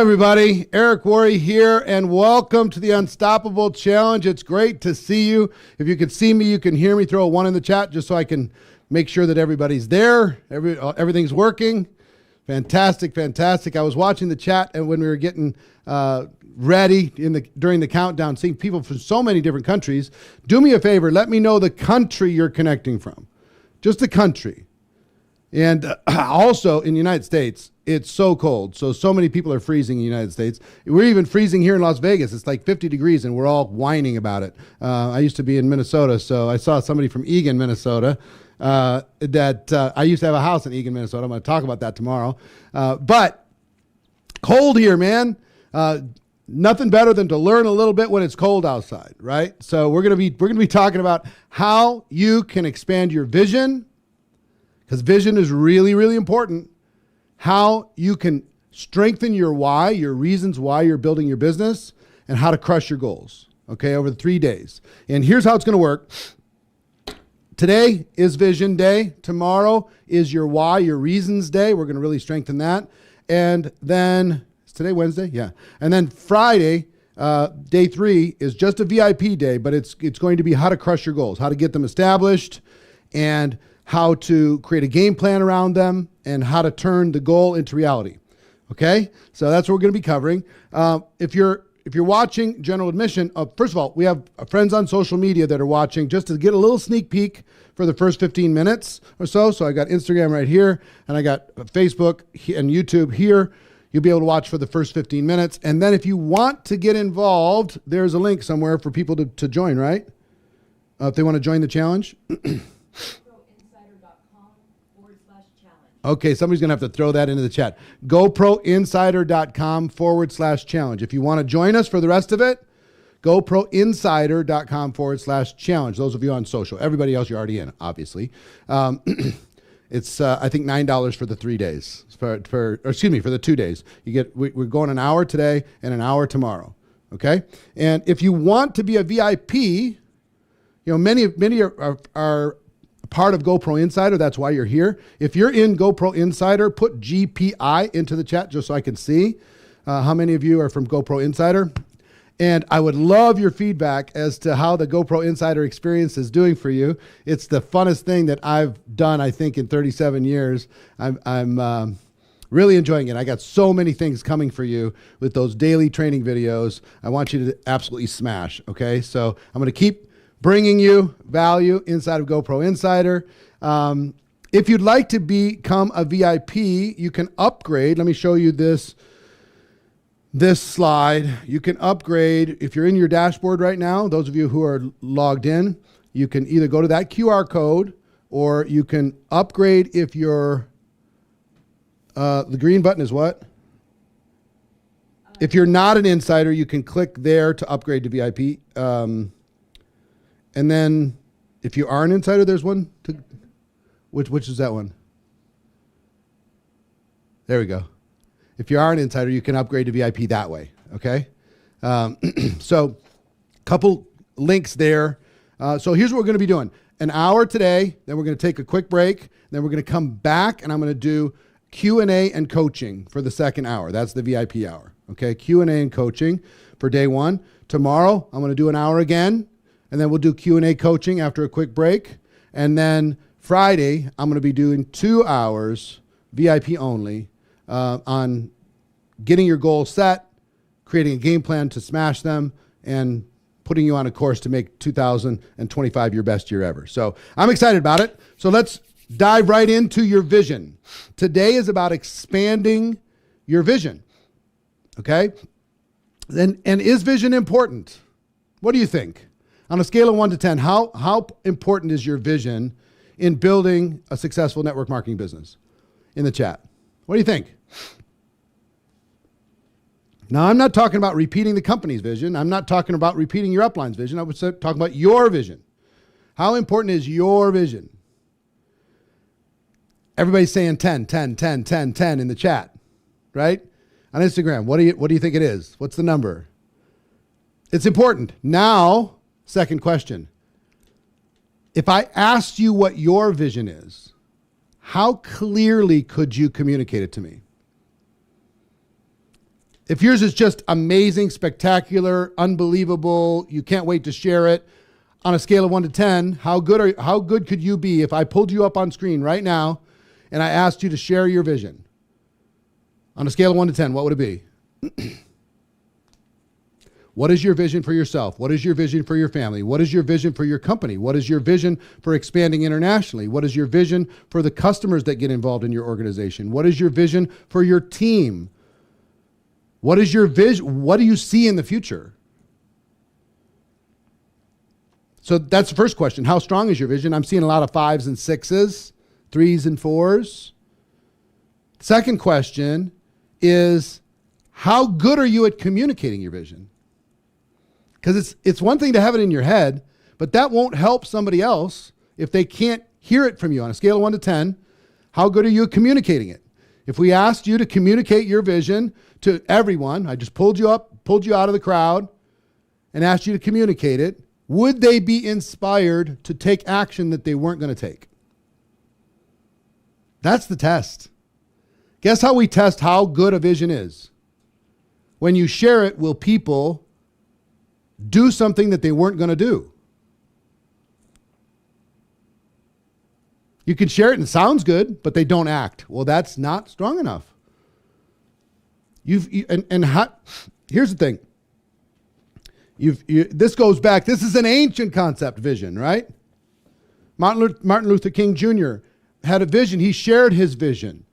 everybody. Eric Worre here, and welcome to the Unstoppable Challenge. It's great to see you. If you can see me, you can hear me. Throw a 1 in the chat just so I can make sure that everybody's there. Everything's working. Fantastic, fantastic. I was watching the chat, and when we were getting ready during the countdown, seeing people from so many different countries. Do me a favor. Let me know the country you're connecting from. Just the country. And also in the United States, it's so cold. So many people are freezing in the United States. We're even freezing here in Las Vegas. It's like 50 degrees and we're all whining about it. I used to be in Minnesota, so I saw somebody from Eagan, Minnesota, that I used to have a house in Eagan, Minnesota. I'm going to talk about that tomorrow. But cold here, man. Nothing better than to learn a little bit when it's cold outside, right? So we're going to be talking about how you can expand your vision, because vision is really, really important. How you can strengthen your why, your reasons why you're building your business, and how to crush your goals, okay, over the 3 days. And here's how it's going to work. Today is Vision Day. Tomorrow is your why, your reasons day. We're going to really strengthen that. And then, is today Wednesday? Yeah. And then Friday, day 3, is just a VIP day, but it's going to be how to crush your goals, how to get them established, and how to create a game plan around them, and how to turn the goal into reality. Okay? So that's what we're going to be covering. If you're watching General Admission, first of all, we have friends on social media that are watching just to get a little sneak peek for the first 15 minutes or so. So I got Instagram right here, and I got Facebook and YouTube here. You'll be able to watch for the first 15 minutes. And then if you want to get involved, there's a link somewhere for people to join, right? If they want to join the challenge. Okay, somebody's going to have to throw that into the chat. GoProInsider.com/challenge. If you want to join us for the rest of it, GoProInsider.com/challenge. Those of you on social. Everybody else, you're already in, obviously. It's, I think, $9 for the 3 days. For the 2 days. We're going an hour today and an hour tomorrow. Okay? And if you want to be a VIP, you know, many are part of GoPro Insider. That's why you're here. If you're in GoPro Insider, put GPI into the chat just so I can see how many of you are from GoPro Insider. And I would love your feedback as to how the GoPro Insider experience is doing for you. It's the funnest thing that I've done, I think, in 37 years. I'm really enjoying it. I got so many things coming for you with those daily training videos. I want you to absolutely smash, okay? So I'm going to keep bringing you value inside of GoPro Insider. If you'd like to become a VIP, you can upgrade. Let me show you this slide. You can upgrade if you're in your dashboard right now. Those of you who are logged in, you can either go to that QR code, or you can upgrade if you're, the green button is what? If you're not an insider, you can click there to upgrade to VIP. And then if you are an insider, there's one to, which is that one? There we go. If you are an insider, you can upgrade to VIP that way. Okay. So couple links there. So here's what we're going to be doing. An hour today, then we're going to take a quick break. Then we're going to come back and I'm going to do Q&A and coaching for the second hour. That's the VIP hour. Okay. Q&A and coaching for day 1. Tomorrow, I'm going to do an hour again. And then we'll do Q&A coaching after a quick break. And then Friday, I'm going to be doing 2 hours, VIP only, on getting your goals set, creating a game plan to smash them, and putting you on a course to make 2025 your best year ever. So I'm excited about it. So let's dive right into your vision. Today is about expanding your vision. Okay? And is vision important? What do you think? On a scale of 1 to 10, how important is your vision in building a successful network marketing business? In the chat. What do you think? Now, I'm not talking about repeating the company's vision. I'm not talking about repeating your upline's vision. I was talking about your vision. How important is your vision? Everybody's saying 10, 10, 10, 10, 10 in the chat, right? On Instagram, what do you think it is? What's the number? It's important. Now, second question. If I asked you what your vision is, how clearly could you communicate it to me? If yours is just amazing, spectacular, unbelievable, you can't wait to share it, on a scale of 1 to 10, how good could you be if I pulled you up on screen right now and I asked you to share your vision? On a scale of 1 to 10, what would it be? What is your vision for yourself? What is your vision for your family? What is your vision for your company? What is your vision for expanding internationally? What is your vision for the customers that get involved in your organization? What is your vision for your team? What is your vision? What do you see in the future? So that's the first question. How strong is your vision? I'm seeing a lot of 5s and 6s, 3s and 4s. Second question is, how good are you at communicating your vision? Because it's one thing to have it in your head, but that won't help somebody else if they can't hear it from you. On a scale of 1 to 10, how good are you at communicating it? If we asked you to communicate your vision to everyone, I just pulled you out of the crowd and asked you to communicate it, would they be inspired to take action that they weren't going to take? That's the test. Guess how we test how good a vision is? When you share it, will people do something that they weren't going to do? You can share it and it sounds good, but they don't act. Well, that's not strong enough. Here's the thing. This goes back. This is an ancient concept, vision, right? Martin Luther King Jr. had a vision. He shared his vision.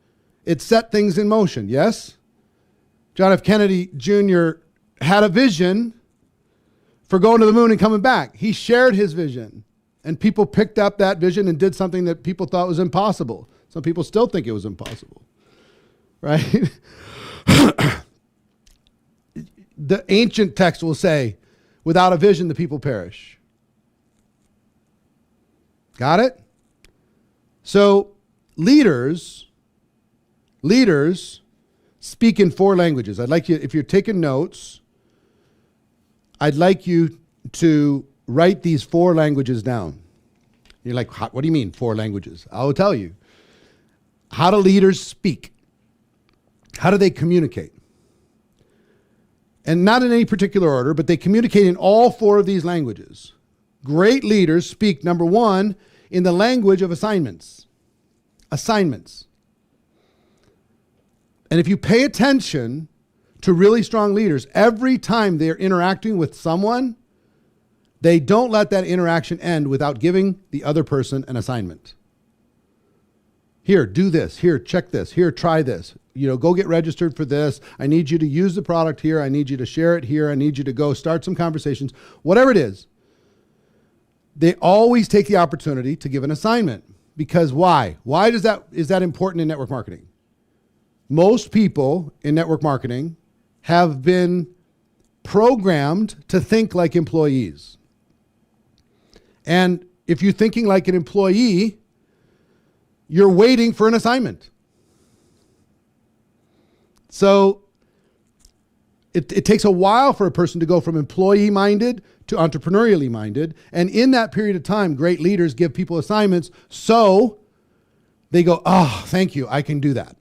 It set things in motion, yes? John F. Kennedy Jr. had a vision for going to the moon and coming back. He shared his vision, and people picked up that vision and did something that people thought was impossible. Some people still think it was impossible, right? The ancient text will say, without a vision, the people perish. Got it? So leaders speak in 4 languages. I'd like you, if you're taking notes, I'd like you to write these 4 languages down. You're like, what do you mean 4 languages? I will tell you. How do leaders speak? How do they communicate? And not in any particular order, but they communicate in all 4 of these languages. Great leaders speak, number 1, in the language of assignments. Assignments. And if you pay attention to really strong leaders, every time they're interacting with someone, they don't let that interaction end without giving the other person an assignment. Here, do this. Here, check this. Here, try this. Go get registered for this. I need you to use the product here. I need you to share it here. I need you to go start some conversations. Whatever it is, they always take the opportunity to give an assignment. Because why? Why is that important in network marketing? Most people in network marketing have been programmed to think like employees. And if you're thinking like an employee, you're waiting for an assignment. So it takes a while for a person to go from employee-minded to entrepreneurially minded. And in that period of time, great leaders give people assignments so they go, oh, thank you, I can do that.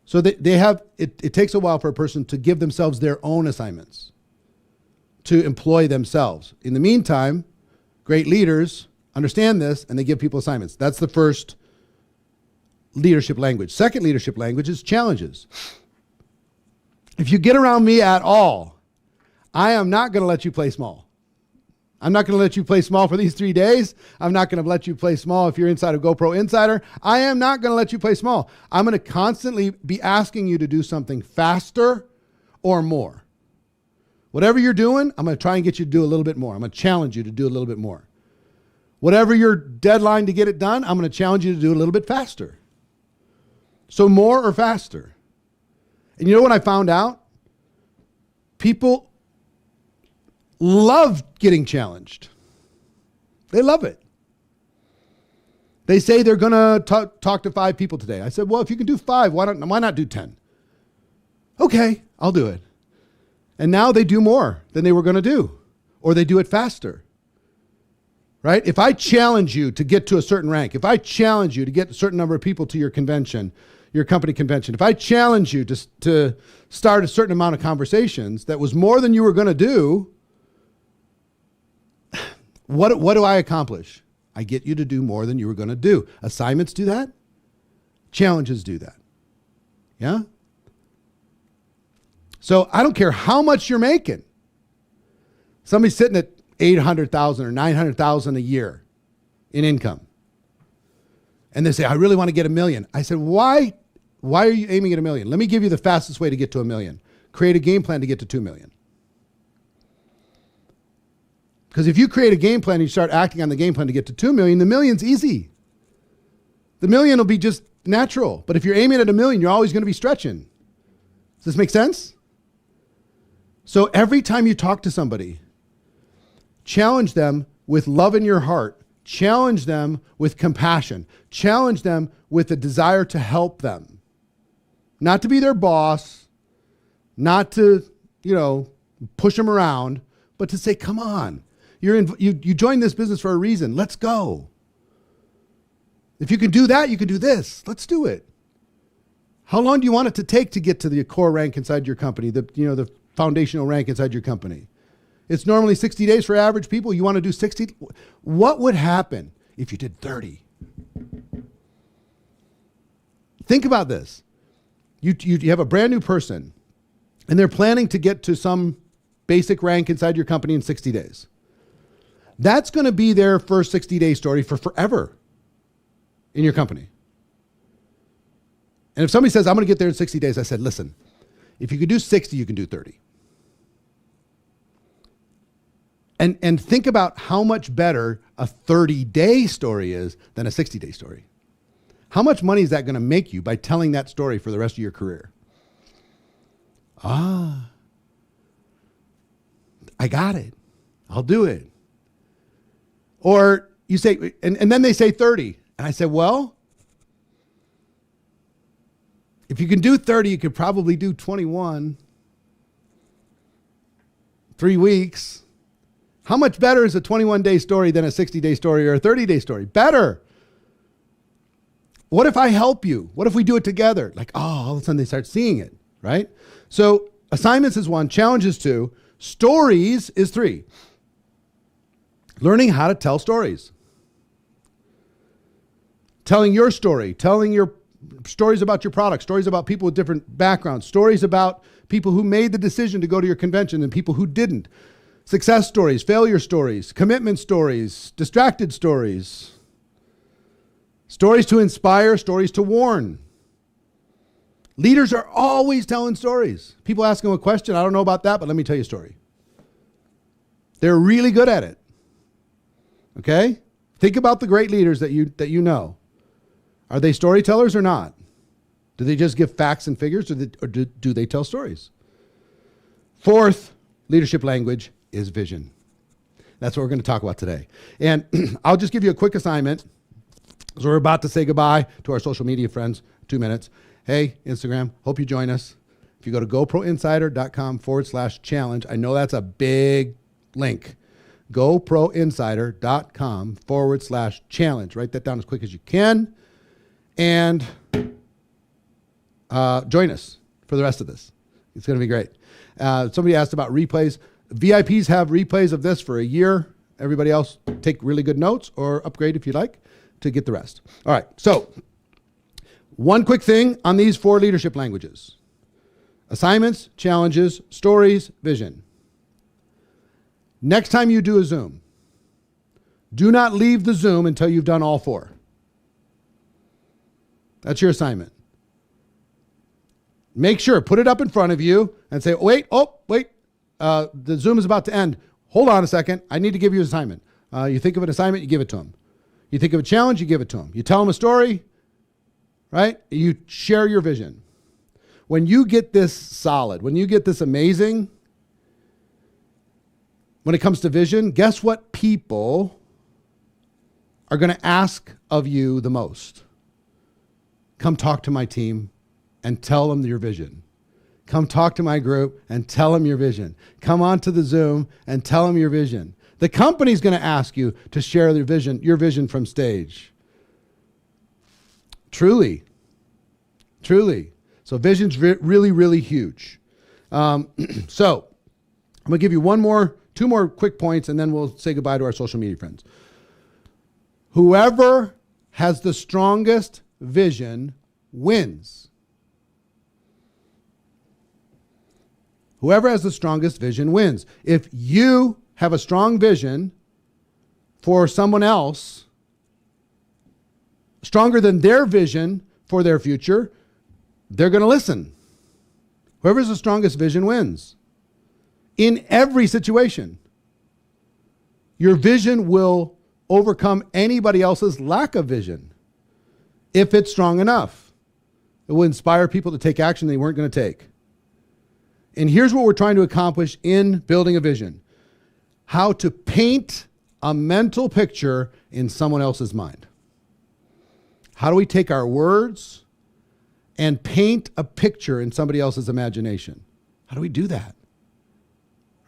So it takes a while for a person to give themselves their own assignments, to employ themselves. In the meantime, great leaders understand this and they give people assignments. That's the first leadership language. Second leadership language is challenges. If you get around me at all, I am not going to let you play small. I'm not going to let you play small for these 3 days. I'm not going to let you play small if you're inside of GoPro Insider. I am not going to let you play small. I'm going to constantly be asking you to do something faster or more. Whatever you're doing, I'm going to try and get you to do a little bit more. I'm going to challenge you to do a little bit more. Whatever your deadline to get it done, I'm going to challenge you to do a little bit faster. So more or faster. And you know what I found out? People love getting challenged. They love it. They say they're going to talk to 5 people today. I said, well, if you can do 5, why not do 10? Okay, I'll do it. And now they do more than they were going to do, or they do it faster. Right? If I challenge you to get to a certain rank, if I challenge you to get a certain number of people to your convention, your company convention, if I challenge you to start a certain amount of conversations that was more than you were going to do, what do I accomplish? I get you to do more than you were going to do. Assignments do that. Challenges do that. Yeah? So I don't care how much you're making. Somebody's sitting at $800,000 or $900,000 a year in income. And they say, I really want to get $1 million. I said, why are you aiming at $1 million? Let me give you the fastest way to get to $1 million. Create a game plan to get to $2 million. Because if you create a game plan and you start acting on the game plan to get to $2 million, the million's easy. The $1 million will be just natural. But if you're aiming at $1 million, you're always going to be stretching. Does this make sense? So every time you talk to somebody, challenge them with love in your heart. Challenge them with compassion. Challenge them with a desire to help them. Not to be their boss, not to, push them around, but to say, come on, you joined this business for a reason. Let's go. If you can do that, you can do this. Let's do it. How long do you want it to take to get to the core rank inside your company, the foundational rank inside your company? It's normally 60 days for average people. You want to do 60? What would happen if you did 30? Think about this. You have a brand new person, and they're planning to get to some basic rank inside your company in 60 days. That's going to be their first 60-day story for forever in your company. And if somebody says, I'm going to get there in 60 days, I said, listen, if you can do 60, you can do 30. And think about how much better a 30-day story is than a 60-day story. How much money is that going to make you by telling that story for the rest of your career? I got it. I'll do it. Or you say, and then they say 30. And I said, well, if you can do 30, you could probably do 21. 3 weeks. How much better is a 21-day story than a 60-day story or a 30-day story? Better. What if I help you? What if we do it together? All of a sudden they start seeing it, right? So assignments is 1, challenges 2, stories is 3. Learning how to tell stories. Telling your story, telling your stories about your product, stories about people with different backgrounds, stories about people who made the decision to go to your convention and people who didn't. Success stories, failure stories, commitment stories, distracted stories, stories to inspire, stories to warn. Leaders are always telling stories. People ask them a question, I don't know about that, but let me tell you a story. They're really good at it. Okay? Think about the great leaders that you know. Are they storytellers or not? Do they just give facts and figures, or do they tell stories? 4th leadership language is vision. That's what we're going to talk about today. And I'll just give you a quick assignment. So we're about to say goodbye to our social media friends. 2 minutes. Hey, Instagram, hope you join us. If you go to goproinsider.com/challenge, I know that's a big link. goproinsider.com/challenge. Write that down as quick as you can. And join us for the rest of this. It's going to be great. Somebody asked about replays. VIPs have replays of this for a year. Everybody else, take really good notes or upgrade if you like to get the rest. All right. So one quick thing on these 4 leadership languages: assignments, challenges, stories, vision. Next time you do a Zoom, do not leave the Zoom until you've done all 4. That's your assignment. Make sure, put it up in front of you and say, wait, the Zoom is about to end. Hold on a second. I need to give you an assignment. You think of an assignment, you give it to them. You think of a challenge, you give it to them. You tell them a story, right? You share your vision. When you get this solid, when you get this amazing, when it comes to vision, guess what people are going to ask of you the most? Come talk to my team and tell them your vision. Come talk to my group and tell them your vision. Come onto the Zoom and tell them your vision. The company's going to ask you to share your vision from stage. Truly, Truly. So vision's really, really huge. So I'm going to give you two more quick points, and then we'll say goodbye to our social media friends. Whoever has the strongest vision wins. Whoever has the strongest vision wins. If you have a strong vision for someone else, stronger than their vision for their future, they're going to listen. Whoever has the strongest vision wins. In every situation, your vision will overcome anybody else's lack of vision if it's strong enough. It will inspire people to take action they weren't going to take. And here's what we're trying to accomplish in building a vision: how to paint a mental picture in someone else's mind. How do we take our words and paint a picture in somebody else's imagination? How do we do that?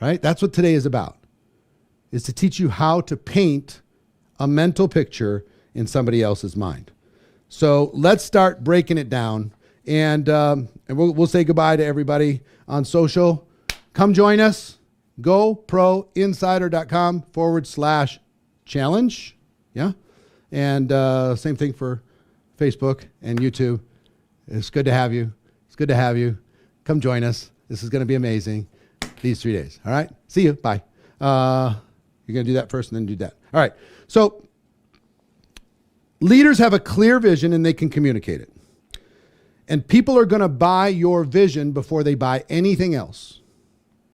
Right? That's what today is about, is to teach you how to paint a mental picture in somebody else's mind. So let's start breaking it down, and we'll say goodbye to everybody on social. Come join us, GoProInsider.com/challenge. Yeah. And same thing for Facebook and YouTube. It's good to have you. It's good to have you. Come join us. This is going to be amazing these 3 days. All right. See you. Bye. You're going to do that first and then do that. All right. So leaders have a clear vision and they can communicate it. And people are going to buy your vision before they buy anything else.